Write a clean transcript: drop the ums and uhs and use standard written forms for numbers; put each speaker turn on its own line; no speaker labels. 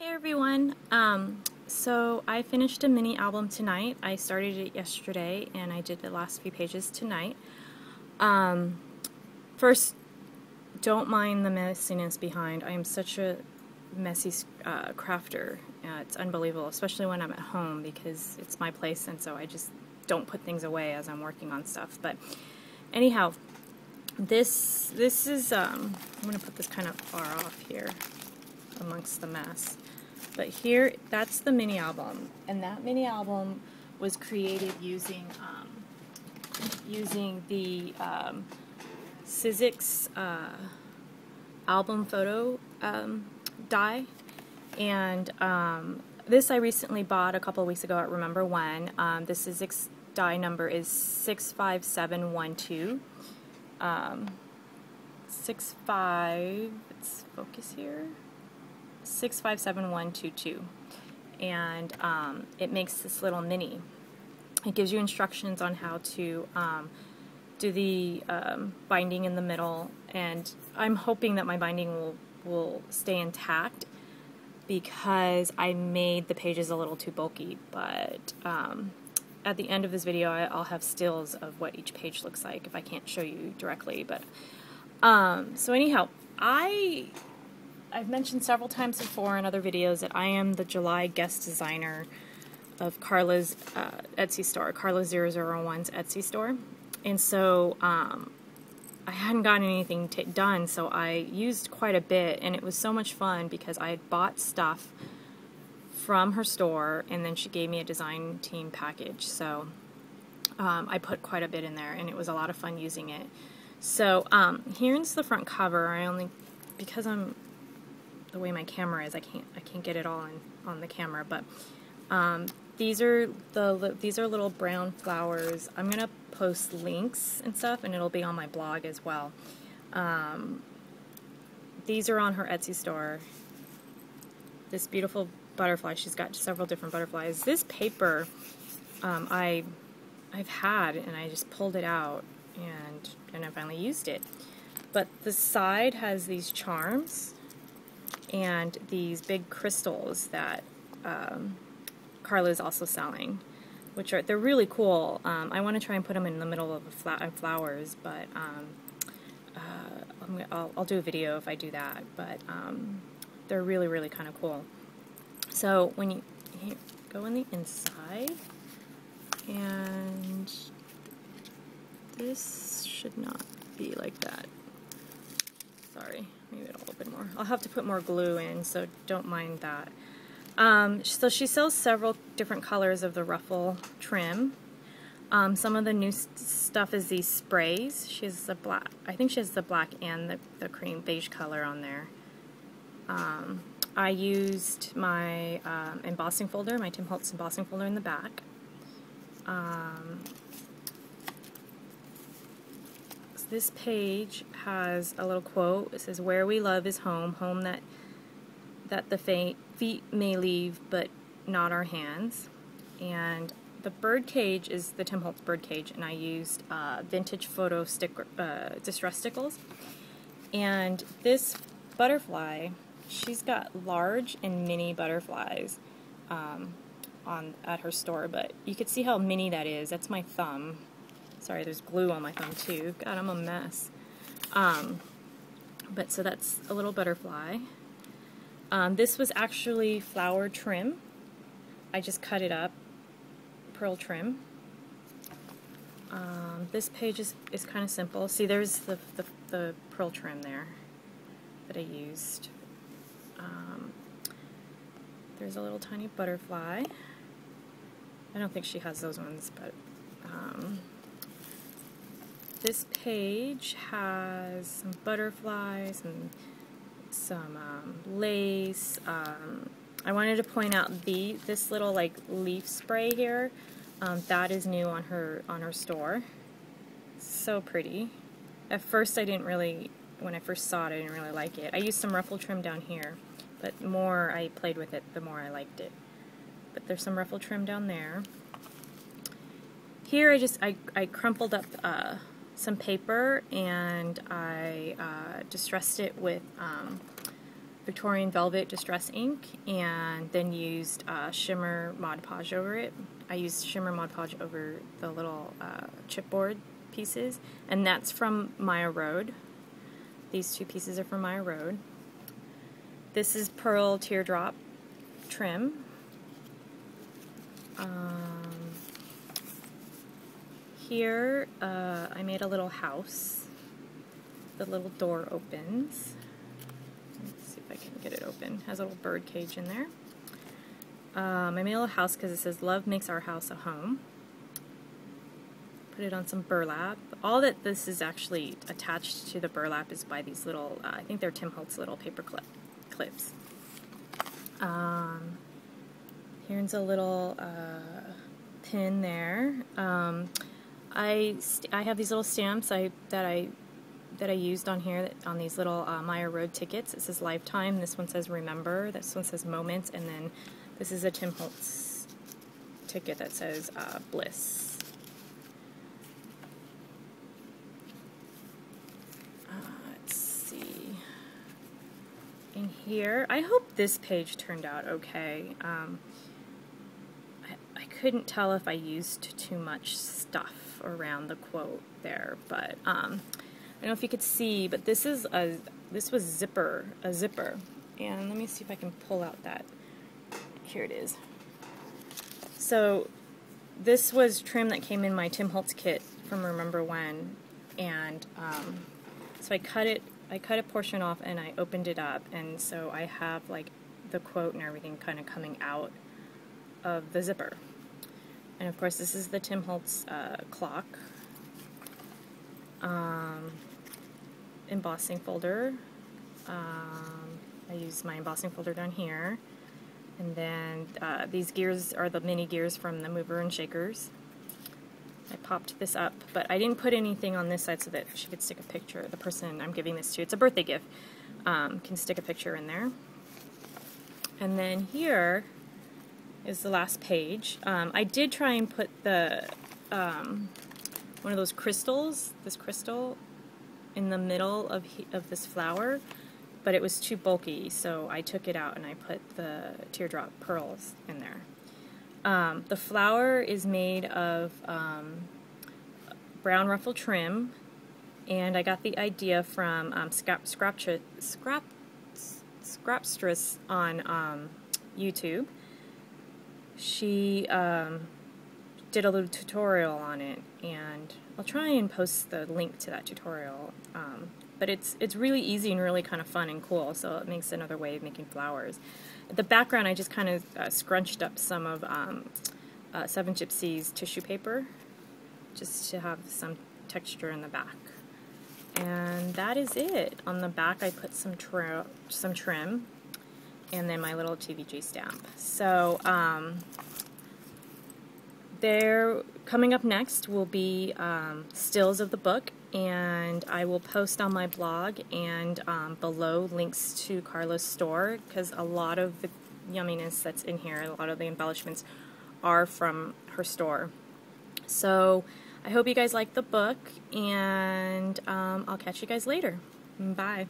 Hey everyone, so I finished a mini album tonight. I started it yesterday and I did the last few pages tonight. First, don't mind the messiness behind. I am such a messy crafter. It's unbelievable, especially when I'm at home because it's my place and so I just don't put things away as I'm working on stuff. But anyhow, this is, I'm going to put this kind of far off here amongst the mess. But here, that's the mini album, and that mini album was created using the Sizzix album photo die, and this I recently bought a couple weeks ago at Remember When. The Sizzix die number is 65712. 65. Let's focus here. 657122, and it makes this little mini. It gives you instructions on how to do the binding in the middle, and I'm hoping that my binding will stay intact because I made the pages a little too bulky, but at the end of this video I'll have stills of what each page looks like if I can't show you directly. But so anyhow, I've mentioned several times before in other videos that I am the July guest designer of Karla's Etsy store, KARLAS001's Etsy store. And so I hadn't gotten anything done, so I used quite a bit, and it was so much fun because I had bought stuff from her store, and then she gave me a design team package. So I put quite a bit in there, and it was a lot of fun using it. So here's the front cover. Because the way my camera is, I can't get it all on the camera, but these are little brown flowers. I'm gonna post links and stuff, and it'll be on my blog as well. These are on her Etsy store. This beautiful butterfly. She's got several different butterflies. This paper I've had, and I just pulled it out and I finally used it. But the side has these charms and these big crystals that Karla is also selling, which they're really cool. I want to try and put them in the middle of the flowers, but I'll do a video if I do that. But they're really kind of cool. So when you go on the inside, and this should not be like that. Sorry, maybe it'll open more. I'll have to put more glue in, so don't mind that. So she sells several different colors of the ruffle trim. Some of the new stuff is these sprays. She has the black. I think she has the black and the cream beige color on there. I used my embossing folder, my Tim Holtz embossing folder in the back. This page has a little quote. It says, "Where we love is home, home that the feet may leave, but not our hands." And the bird cage is the Tim Holtz bird cage, and I used vintage photo distress stickles. And this butterfly, she's got large and mini butterflies at her store, but you could see how mini that is. That's my thumb. Sorry, there's glue on my thumb too. God, I'm a mess. But so that's a little butterfly. This was actually flower trim. I just cut it up, pearl trim. This page is kind of simple. See, there's the pearl trim there that I used. There's a little tiny butterfly. I don't think she has those ones, but this page has some butterflies and some lace. I wanted to point out this little like leaf spray here. That is new on her store. So pretty. At first when I first saw it, I didn't really like it. I used some ruffle trim down here, but the more I played with it, the more I liked it. But there's some ruffle trim down there. Here I crumpled up some paper, and I distressed it with Victorian Velvet Distress ink, and then used shimmer Mod Podge over it. I used shimmer Mod Podge over the little chipboard pieces, and that's from Maya Road. These two pieces are from Maya Road. This is Pearl Teardrop trim. Here I made a little house. The little door opens. Let's see if I can get it open. It has a little bird cage in there. I made a little house because it says, "Love makes our house a home." Put it on some burlap. All that this is actually attached to the burlap is by these little, I think they're Tim Holtz little paper clips. Here's a little pin there. I have these little stamps that I used on here, on these little Maya Road tickets. It says Lifetime, this one says Remember, this one says Moments, and then this is a Tim Holtz ticket that says Bliss. Let's see. In here, I hope this page turned out okay. I couldn't tell if I used too much stuff around the quote there, but I don't know if you could see, but this was a zipper, and let me see if I can pull out that. Here it is. So this was trim that came in my Tim Holtz kit from Remember When, and so I cut a portion off and I opened it up, and so I have like the quote and everything kind of coming out of the zipper. And of course this is the Tim Holtz clock. Embossing folder. I use my embossing folder down here. And then these gears are the mini gears from the mover and shakers. I popped this up, but I didn't put anything on this side so that she could stick a picture. The person I'm giving this to, it's a birthday gift, can stick a picture in there. And then here is the last page. I did try and put the one of those crystals, this crystal, in the middle of this flower, but it was too bulky, so I took it out and I put the teardrop pearls in there. The flower is made of brown ruffle trim, and I got the idea from Scrapstress on YouTube. She did a little tutorial on it, and I'll try and post the link to that tutorial. But it's really easy and really kind of fun and cool, so it makes another way of making flowers. The background, I just kind of scrunched up some of Seven Gypsies tissue paper, just to have some texture in the back. And that is it. On the back, I put some trim, and then my little TVG stamp. So coming up next will be stills of the book, and I will post on my blog and below links to Karla's store, because a lot of the yumminess that's in here, a lot of the embellishments are from her store. So I hope you guys like the book, and I'll catch you guys later. Bye.